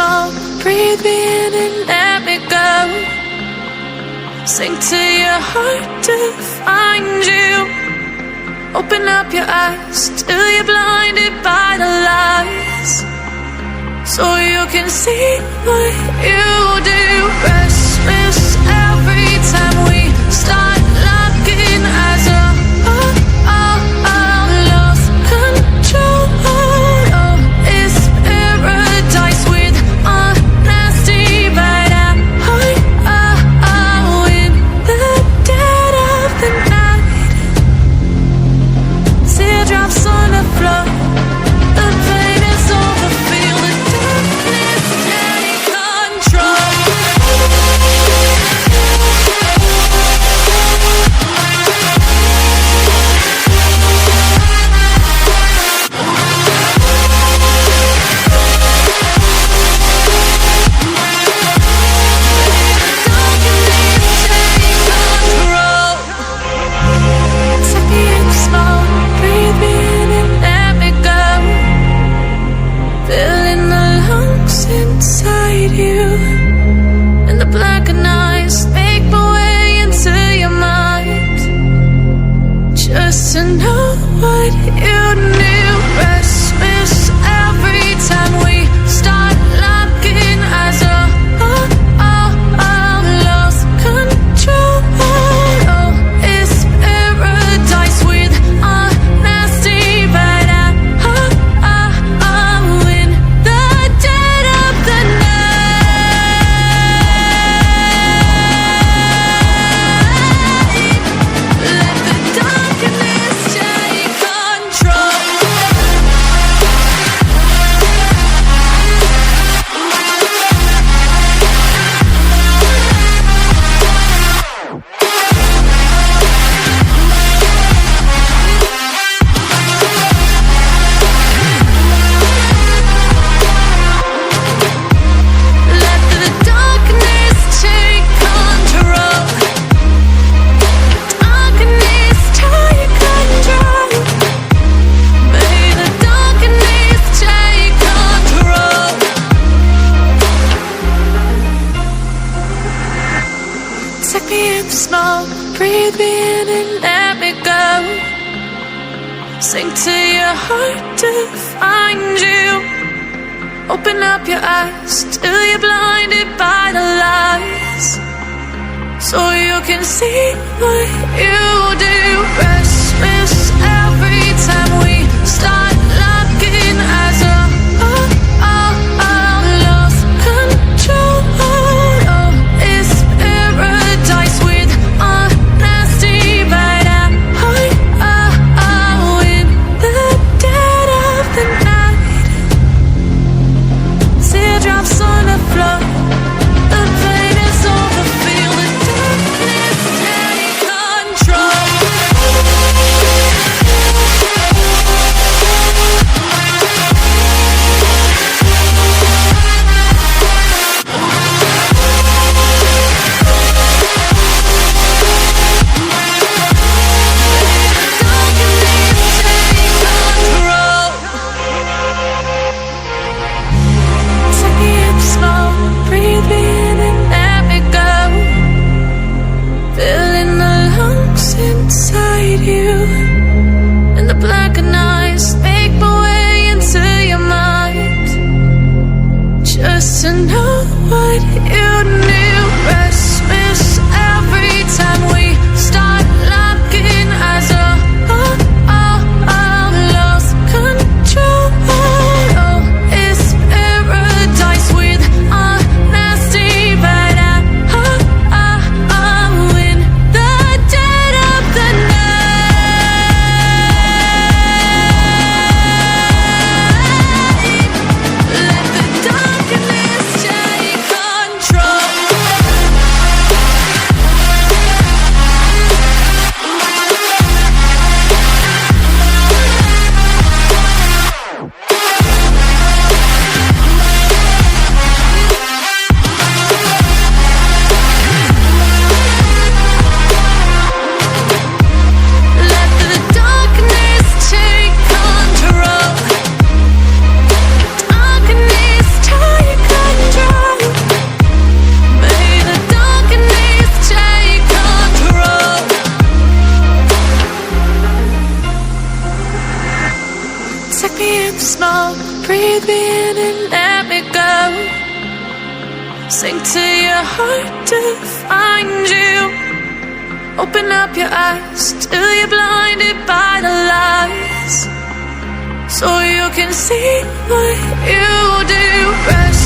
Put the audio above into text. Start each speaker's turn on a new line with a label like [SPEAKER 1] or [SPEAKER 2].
[SPEAKER 1] small, breathe me in and let me go. Sink to your heart to find you. Open up your eyes till you're blinded by the lies, so you can see what you do. Restless every time we start locking eyes up. Lost control. Oh, it's paradise with honesty, but I'm in the dead of the night. Teardrops on the floor. The pain is over. Feel the darkness take control. Inside you, and the blackened eyes make my way into your mind, just to know what you knew. Restless every time we start locking eyes up. Lost control. Oh, it's paradise with honesty, but I'm in the dead of the night. Let the darkness take control. Let the darkness take control. Darkness take control. May the darkness take control. Take me in small, breathe me in and let me go. Sink to your heart to find you. Open up your eyes till you're blinded by the lies, so you can see what you do. Restless every time we start locking eyes up. Lost control. Oh, it's paradise with honesty, but I'm in the dead of the night. Teardrops on the floor. The pain is over. Feel the darkness take control. Take me in small, breathe me in and let me go. Filling the lungs inside you, and the blackened eyes make my way into your mind, just to know what you knew. Restless every time we start locking eyes up. Lost control. Oh, it's paradise with honesty, but I'm in the dead of the night. Let the darkness take control. Sink to your heart to find you. Open up your eyes till you're blinded by the lies, so you can see what you do. Rest